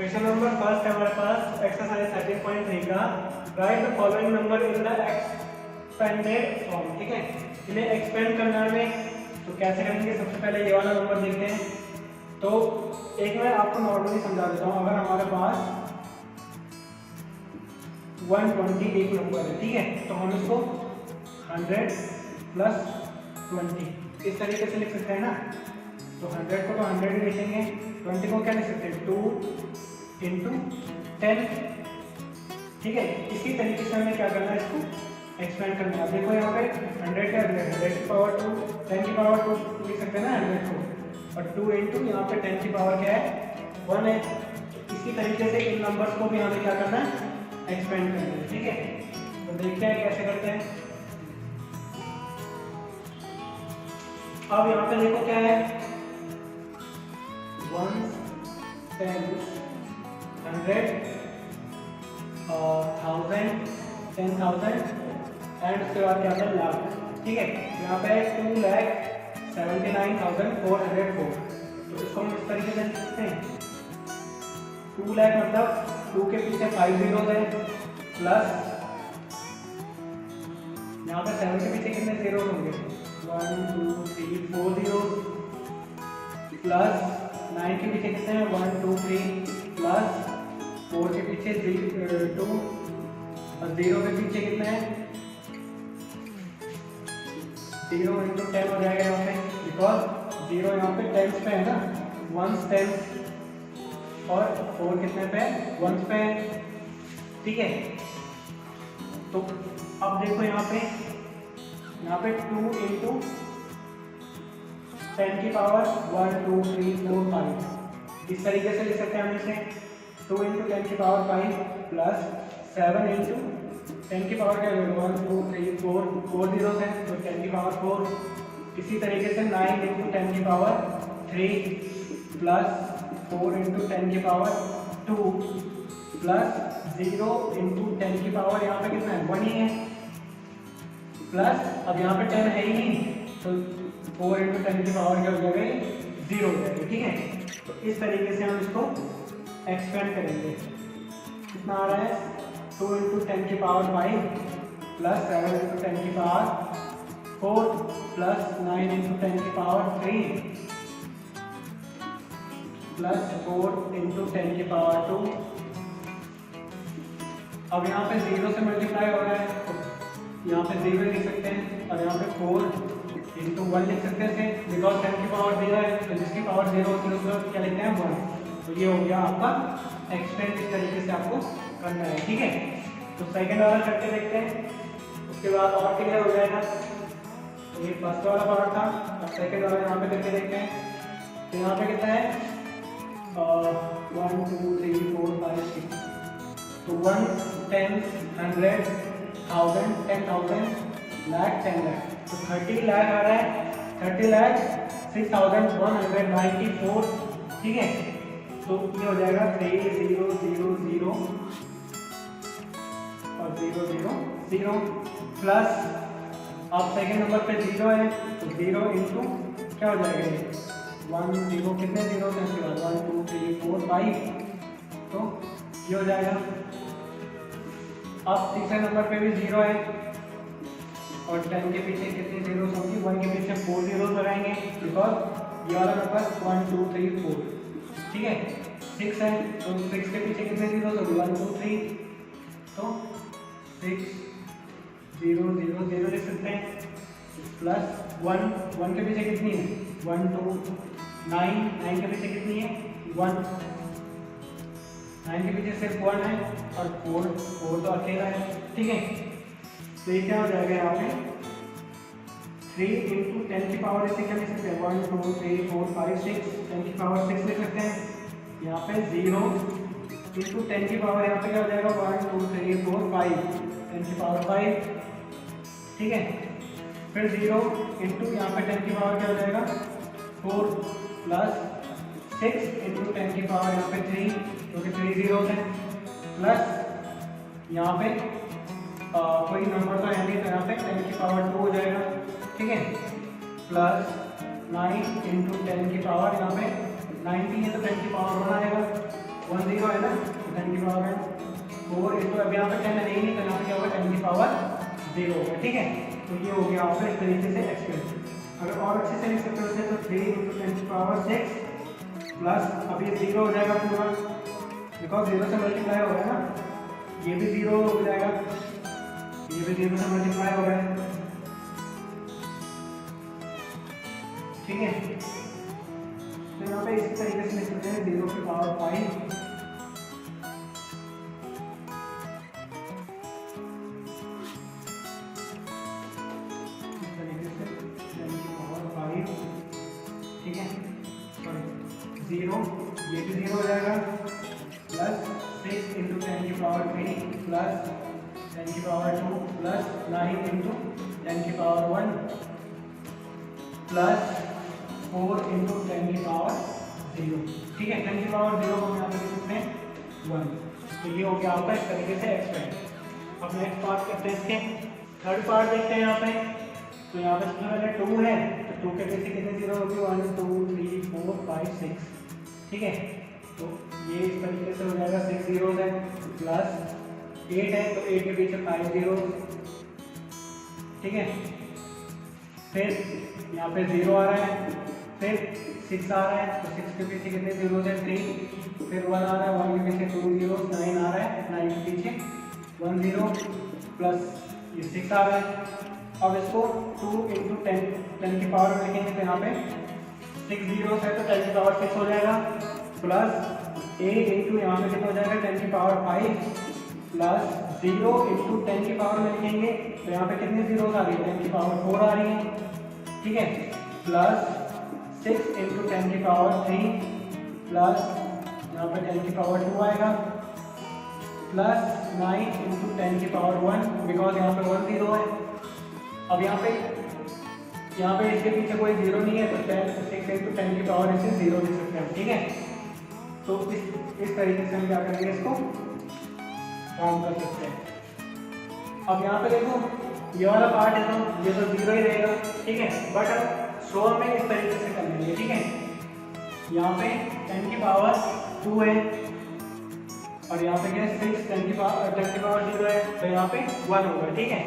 Question number first है हमारे पास exercise 13.3 का right the following number in the expanded form. ठीक है, इन्हें एक्सपेंड करना में तो कैसे करेंगे, सबसे पहले ये वाला नंबर देखते हैं। तो एक मैं आपको नॉर्मली समझा देता हूँ। अगर हमारे पास 120 एक नंबर है, ठीक है, तो हम इसको 100 + 20 इस तरीके से लिख सकते हैं ना। तो 100 को तो 100 ही लिखेंगे, 20 को क्या लिख सकते हैं 2 × 10। ठीक है, इसी तरीके से हमें क्या करना है, इसको एक्सपेंड करना है। देखो यहाँ पे 100 का 100 की पावर 2, 10 की पावर 2 लिख सकते हैं ना 100 को, और 2 × यहाँ पे 10 की पावर क्या है 1 है। इसी तरीके से इन नंबर्स को भी हमें क्या करना है, एक्सपेंड करना है। ठीक है, तो देखते हैं कैसे करते हैं। अब यहाँ पे देखो क्या है 1 10 100 1000 10,000 एंड उसके बाद क्या है लाख। ठीक है, यहाँ पे 2,79,404। तो इसको हम इस तरीके से लिख सकते हैं 2 लाख मतलब 2 के पीछे 5 zeros है, प्लस यहाँ पे 7 के पीछे कितने जीरो होंगे 1 2 3 4 zeros, प्लस 9 के पीछे कितने हैं 1 2 3, प्लस 4 के पीछे 2 और 0 के पीछे कितने हैं 0 × 10 हो जाएगा यहाँ पे, बिकॉज 0 यहाँ पे टेंस पे है ना, 1s टेंस, और 4 कितने पे 1s पे है। ठीक है, तो अब देखो यहाँ पे 2 × 10 की पावर 1 2 3 4 5 इस तरीके से लिख सकते हैं हम इसे 2 × 10 की पावर 5 प्लस 7 × 10 की पावर क्या होगा 1 2 3 4 zeros है तो 10 की पावर 4। इसी तरीके से 9 × 10 की पावर 3 प्लस 4 × 10 की पावर 2 प्लस 0 × 10 की पावर यहाँ पे कितना है 1 ही है, प्लस अब यहाँ पे 10 है ही नहीं तो 4 × 10 की पावर क्या हो जाएगा 0 हो जाएगा। ठीक है, तो इस तरीके से हम इसको एक्सपेंड करेंगे। कितना आ रहा है 2 × 10 की पावर 5 प्लस 7 × 10 की पावर 4 प्लस 9 × 10 की पावर 3 प्लस 4 × 10 की पावर 2। अब यहाँ पे 0 से मल्टीप्लाई हो रहा है तो यहाँ पे 0 लिख सकते हैं, और यहाँ पे 4 × 1 लिख सकते हैं, बिकॉज 10 की पावर 0 है तो जिसकी पावर 0 होती है उसको क्या लिखते हैं 1। तो ये हो गया आपका एक्सपेंड, इस तरीके से आपको करना है। ठीक है, तो सेकंड वाला करके देखते हैं, उसके बाद और क्लियर हो जाएगा। तो ये फर्स्ट वाला पार्ट था, अब सेकंड वाला यहाँ पे करके देखते हैं। तो यहाँ पे कितना है 1 2 3 4 5 6 तो 1 10 100 1000 10,000 लाख 10 लाख तो 30 लाख आ रहा है 30,06,194। ठीक है, तो ये हो जाएगा 3 0 0 0 और 0 0 0 प्लस अब सेकेंड नंबर पे 0 है तो 0 × क्या हो जाएगा 1 0 कितने 0 है उसके बाद 1 2 3 4 5 तो ये हो जाएगा। अब तीसरे नंबर पे भी 0 है और 10 के पीछे कितने जीरोस होंगी 1 के पीछे 4 zeros लगाएंगे, बिकॉज ये वाला नंबर 1 2 3 4। ठीक है, 6 है तो 6 के पीछे कितने जीरोस होंगे 1 2 3 तो 6 0 0 0 लिख सकते हैं, प्लस 1 के पीछे कितनी है 1 2 9 9 के पीछे कितनी है 1 9 के पीछे सिर्फ 1 है और 4 तो अकेला है। ठीक है, तो ये क्या हो जाएगा यहाँ पे 3 × 10 की पावर इसे क्या लिख सकते हैं 1 2 3 4 5 6 10 की पावर 6 लिख सकते हैं। यहाँ पे 0 × 10 की पावर यहाँ पे क्या हो जाएगा 1 2 3 4 5 10 की पावर 5। ठीक है, फिर 0 × यहाँ पे 10 की पावर क्या हो जाएगा 4 प्लस 6 × 10 की पावर यहाँ पे 3 क्योंकि 3 zeros है, प्लस यहाँ पे कोई नंबर तो है नहीं तो यहाँ पे 10 की पावर 2 हो जाएगा। ठीक है, प्लस 9 × 10 की पावर यहाँ पे 90 है तो 10 की पावर 1 आएगा। 1 0 है ना, तो 10 की पावर 4 इंटू, अब यहाँ पे 10 है नहीं, तो यहाँ पे क्या होगा 10 की पावर 0 होगा, ठीक है। तो ये हो गया आपका इस तरीके से एक्सप्रेशन। अगर और अच्छे से लिख सकते हो तो 3 इंटू 10 की पावर 6 प्लस, अब ये 0 हो जाएगा पूरा, बिकॉज 0 से मल्टीप्लाई हो रहा है ना, ये भी 0 हो जाएगा, ये भी 0 से मल्टीप्लाई हो रहा है, ठीक है। तो यहाँ पे इस तरीके से लिख सकते हैं 0 की पावर 5 0, ये भी 0 हो जाएगा, प्लस 6 इंटू 10 की पावर 3 प्लस 10 की पावर 2 प्लस 9 इंटू 10 की पावर 1 प्लस 4 इंटू 10 की पावर 0, ठीक है। 10 की पावर 0 को हम यहाँ पे लिख सकते हैं 1। तो ये हो गया आपका इस तरीके से एक्सपेंड। अब नेक्स्ट पार्ट करते हैं इसके, थर्ड पार्ट देखते हैं यहाँ पे। तो यहाँ पे सबसे पहले 2 है, तो 2 के पीछे कितने 0 होगी, 1 2 3 4 5 6, ठीक है। तो ये इस तरीके से हो जाएगा 6 जीरोस है, प्लस 8 है, तो 8 के पीछे 5 जीरो, ठीक है। फिर यहाँ पे 0 आ रहा है, फिर 6 आ रहा है, तो 6 के पीछे कितने जीरो है 3, फिर 1 आ रहा है, 1 के पीछे 2 जीरो, 9 आ रहा है, 9 के पीछे 1 0 प्लस ये 6 आ रहा है। अब इसको 2 इंटू 10 की पावर में लिखेंगे, तो यहाँ पे 6 जीरो है, तो 10 की पावर 6 हो जाएगा, प्लस 8 इंटू यहाँ पे कितना हो जाएगा 10 की पावर 5 प्लस 0 इंटू 10 की पावर में लिखेंगे, तो यहाँ पे कितने जीरो आ रही है 10 की पावर 4 आ रही है, ठीक है। प्लस 6 इंटू 10 की पावर 3 प्लस यहाँ पे 10 की पावर 2 आएगा, प्लस 9 इंटू 10 की पावर 1, बिकॉज यहाँ पे 1 0 है। अब यहाँ पे इसके पीछे कोई 0 नहीं है, तो 6 इंटू 10 की पावर इसे 0 लिख सकते हैं, ठीक है। तो इस तरीके से हम क्या करेंगे, इसको फॉर्म कर सकते हैं। अब यहाँ पे देखो ये वाला पार्ट है, तो ये तो 0 ही रहेगा, ठीक है। बट अब शो में इस तरीके से कर लेंगे, ठीक है। यहाँ पे 10 की पावर 2 है, और यहाँ पे क्या है 6, 10 की पावर 0 है, तो यहाँ पे 1 होगा, ठीक है।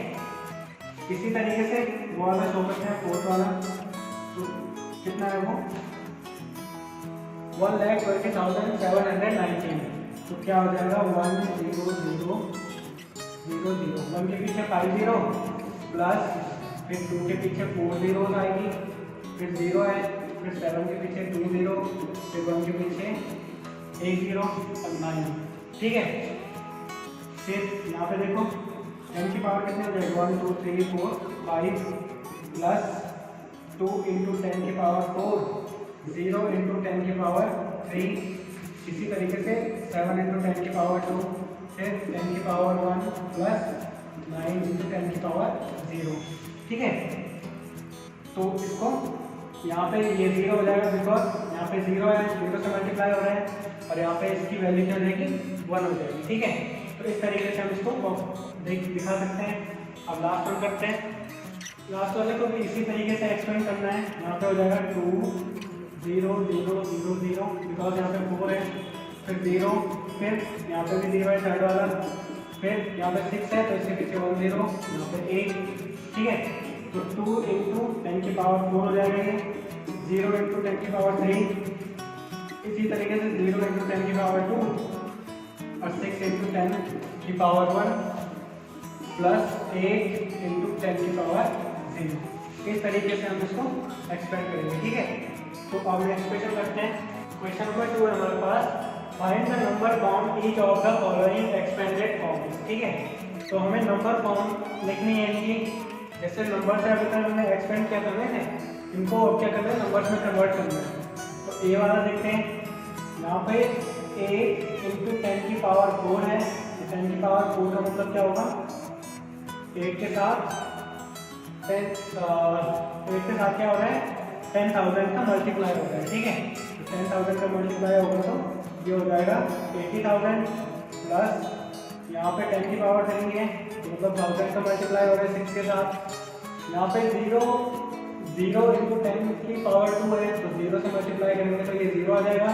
इसी तरीके से वो वाला शो करते हैं, फोर्थ वाला, तो कितना है वो 1,20,719, तो क्या हो जाएगा 1 0 0 0 0, 1 के पीछे 5 0 प्लस फिर 2 के पीछे 4 जीरो आएगी, फिर 0 है, फिर 7 के पीछे 2 0, फिर 1 के पीछे 1 0 और 9, ठीक है। फिर यहाँ पे देखो 10 की पावर कितने हो जाएगी 1 2 3 4 5 प्लस 2 इंटू 10 की पावर 4, 0 इंटू 10 की पावर 3, इसी तरीके से 7 इंटू 10 की पावर 2, फिर 10 की पावर 1 प्लस 9 इंटू 10 की पावर 0, ठीक है। तो इसको यहाँ पे ये 0 हो जाएगा, बिकॉज यहाँ पे 0 है, 0 से मल्टीप्लाई हो रहा है, और यहाँ पे इसकी वैल्यू क्या हो जाएगी 1 हो जाएगी, ठीक है। तो इस तरीके से हम इसको दिखा सकते हैं। अब लास्ट वन करते हैं, लास्ट वाले को भी इसी तरीके से एक्सप्लेन करना है। यहाँ पे हो जाएगा 2 0 0 0 0, बिकॉज यहाँ पे 4 है, फिर 0, फिर यहाँ पे भी 0 है थर्ड वाला, फिर यहाँ पे 6 है, तो इसके पीछे 1 0, यहाँ पे 8, ठीक है। तो 2 इंटू 10 की पावर 4 हो जाएगा ये, 0 इंटू 10 की पावर 3, इसी तरीके से 0 इंटू 10 की पावर 2 और 6 इंटू 10 की पावर 1 प्लस 8 इंटू 10 की पावर 0। इस तरीके से हम इसको एक्सपेंड करेंगे, ठीक है। तो अब नेक्स्ट क्वेश्चन करते हैं। क्वेश्चन नंबर 2 है हमारे पास, find the number form each of the following expanded form, ठीक है। तो हमें नंबर फॉर्म लिखनी है इनकी, जैसे नंबर से अभी तक हमने एक्सपेंड क्या करने थे, इनको अब क्या करना है नंबर्स में कन्वर्ट करना है। तो ए वाला देखते हैं, यहाँ पे 8 इंटू 10 की पावर 4 है, 10 की पावर 4 का मतलब क्या होगा 8 के साथ 8 के साथ क्या हो रहा है 10,000 का मल्टीप्लाई हो रहा है, ठीक है। तो 10,000 का मल्टीप्लाई होगा तो ये हो जाएगा 80,000 प्लस यहाँ पे 10 की पावर 3 है, तो मतलब 1000 का मल्टीप्लाई हो रहा है 6 के साथ। यहाँ पे 0 इंटू 10 की पावर 2 है, तो 0 से मल्टीप्लाई करेंगे तो ये 0 आ जाएगा।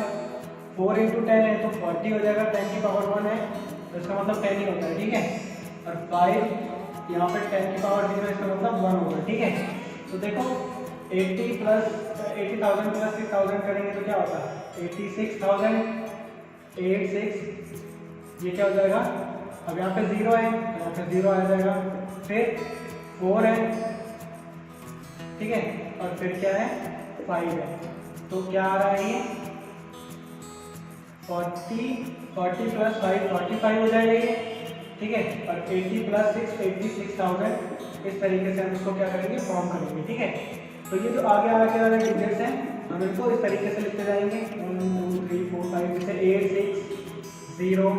4 इंटू 10 है तो 40 हो जाएगा, 10 की पावर 1 है तो इसका मतलब 10 ही होता है, ठीक है। और 5 यहाँ पे 10 की पावर 0 इसका मतलब 1 होगा, ठीक है। तो देखो 80,000 प्लस 6,000 करेंगे तो क्या होता है 86,000, 86 ये क्या हो जाएगा, अब यहाँ पे 0 है तो यहाँ पे 0 आ जाएगा, फिर 4 है, ठीक है, और फिर क्या है 5 है, तो क्या आ रहा है ये 40 प्लस 5 45 हो जाएगा ये, ठीक है। और 80 प्लस 6 86,000, इस तरीके से हम इसको क्या करेंगे फॉर्म करेंगे, ठीक है। तो ये जो आगे आगे वाले डिजिट्स हैं हम इनको इस तरीके से लिखते जाएंगे 1 2 3 4 5, जैसे 8 6 0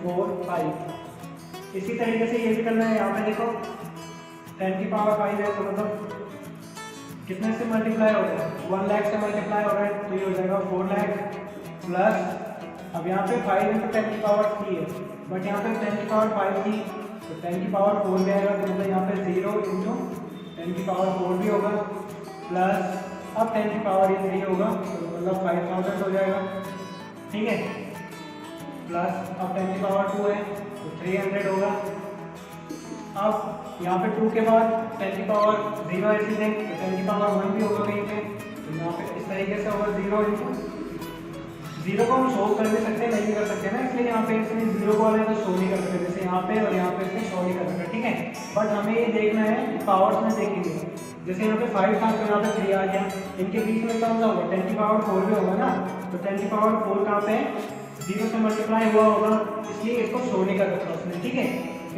4 5। इसी तरीके से ये भी करना है, यहाँ पे देखो 10 की पावर 5 है तो मतलब कितने से मल्टीप्लाई हो रहा है 1 लाख से मल्टीप्लाई हो रहा है, तो ये हो जाएगा 4 लाख प्लस, अब यहाँ पे 5 इंटू 10 की पावर 3 है, बट यहाँ पे 10 की पावर 5 थी तो 10 की पावर 4 भी आएगा, तो मतलब यहाँ पे 0 इंटू 10 की पावर 4 भी होगा, प्लस अब 10 की पावर 3 होगा तो मतलब 5000 हो जाएगा, ठीक है। प्लस अब 10 की पावर 2 है तो 300 होगा। अब यहाँ पे 2 के बाद 10 की पावर 0 ऐसी दें तो 10 की पावर 1 भी होगा कहीं पे, तो यहाँ पे इस तरीके से होगा 0 इंटू 0 को हम शो कर भी सकते हैं, नहीं भी कर सकते हैं ना, इसलिए यहाँ पे इसमें 0 को वाले तो शो नहीं कर सकते, जैसे यहाँ पे और यहाँ पे इसमें शो नहीं कर सकते, ठीक है। बट हमें ये देखना है पावर्स में देखेंगे, जैसे यहाँ पे 5 था तो यहाँ पे 3 आ गया, इनके बीच में कौन सा होगा 10 की पावर 4 भी होगा ना, तो 10 की पावर 4 कहाँ पे 0 से मल्टीप्लाई हुआ होगा, इसलिए इसको शो नहीं कर सकता उसने, ठीक है।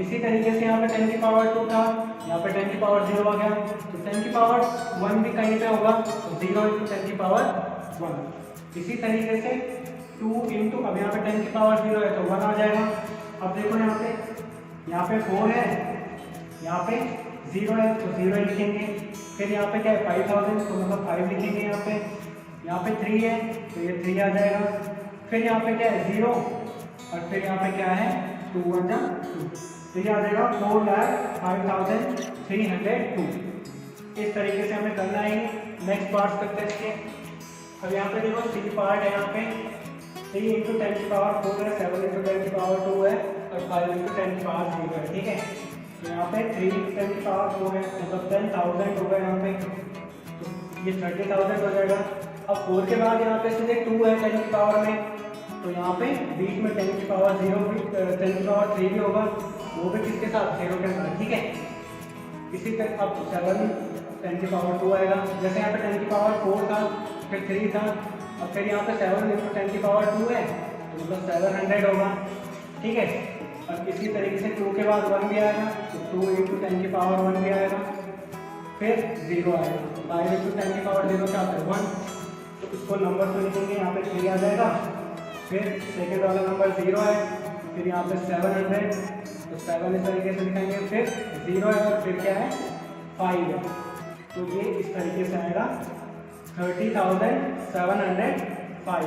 इसी तरीके से यहाँ पे 10 की पावर 2 था, यहाँ पे 10 की पावर 0 आ गया, तो 10 की पावर 1 भी कहीं पे होगा तो 0 इंटू 10 की पावर 1। इसी तरीके से 2 इंटू, अब यहाँ पे 10 की पावर 0 है तो 1 आ जाएगा। अब देखो यहाँ पे 4 है, यहाँ पे 0 है तो 0 ही लिखेंगे, फिर यहाँ पे क्या है 5000 तो मतलब 5 लिखेंगे, यहाँ पे 3 है तो ये 3 आ जाएगा, फिर यहाँ पे क्या है 0 और फिर यहाँ पे क्या है 2 1 2, तो ये आ जाएगा 4,05,302। इस तरीके से हमें करना है। नेक्स्ट पार्ट करते हैं इसके। अब यहाँ पे देखो सी पार्ट है, यहाँ पे 3 इंटू 10 की पावर 4 है, 7 इंटू 10 की पावर 2 है और 5 इंटू 10 की पावर 0 है, ठीक है। तो यहाँ पे 3 इंटू 10 की पावर 4 है मतलब 10,000 होगा यहाँ पे, तो ये 30,000 हो जाएगा। अब 4 के बाद यहाँ पे सीधे 2 है 10 की पावर में, तो यहाँ पे बीच में 10 की पावर 0 भी 10 की पावर 3 भी होगा, वो भी किसके साथ 0 के साथ, ठीक है। इसी तरह अब 7 10 की पावर 2 आएगा, जैसे यहाँ पे 10 की पावर 4 था फिर 3 था, अब फिर यहाँ पे 7 इंटू 10 की पावर 2 है तो मतलब 700 होगा, ठीक है। और इसी तरीके से 2 के बाद 1 भी आएगा तो 2 इंटू 10 की पावर 1 भी आएगा, फिर 0 आएगा, 5 इंटू 10 की पावर 0 क्या होता है 1, तो इसको नंबर तो लिखेंगे, यहाँ पे 3 आ जाएगा, फिर सेकेंड वाला नंबर 0 है, फिर यहाँ पे 700 तो 7 इस तरीके से लिखेंगे, फिर 0 है और फिर क्या है 5 है, तो ये इस तरीके से आएगा 30,705,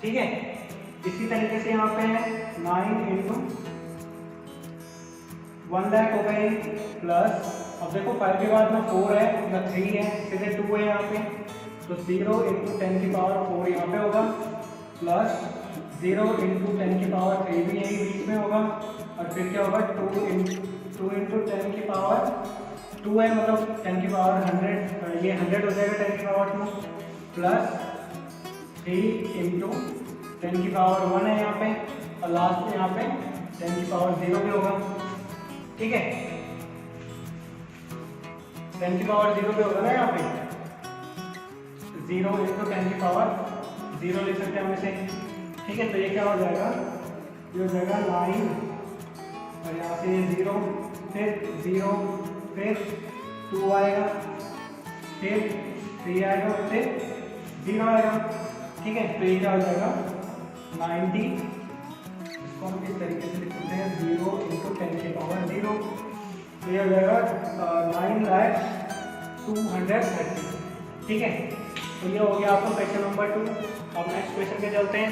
ठीक है। इसी तरीके से यहाँ पे है 9 इंटू 1 लाख हो गए प्लस, अब देखो 5 के बाद में 4 है ना 3 है, सीधे 2 है यहाँ पे, तो 0 इंटू 10 की पावर 4 यहाँ पे होगा, प्लस 0 इंटू 10 की पावर 3 भी यही बीच में होगा, और फिर क्या होगा 2 इंटू 10 की पावर 2 है मतलब 10 की पावर 100, ये 100 हो जाएगा 10 की पावर 2, प्लस 3 इंटू 10 की पावर 1 है यहाँ पे, और लास्ट में यहाँ पे 10 की पावर 0 भी होगा, ठीक है। 10 की पावर 0 भी होगा ना यहाँ पे, 0 इंटू 10 की पावर 0 लिख सकते हैं हम इसे, ठीक है। तो ये क्या हो जाएगा, ये हो जाएगा 9 और यहाँ से ये 0, फिर 0, फिर 2 आएगा, फिर 3 आएगा, फिर 0 आएगा, ठीक है। तो ये क्या हो जाएगा 90, इसको हम इस तरीके से लिख सकते हैं 0 इंटू 10 की पावर 0, तो ये हो जाएगा 9,230, ठीक है। तो ये हो गया आपका क्वेश्चन नंबर 2। अब नेक्स्ट क्वेश्चन पे चलते हैं।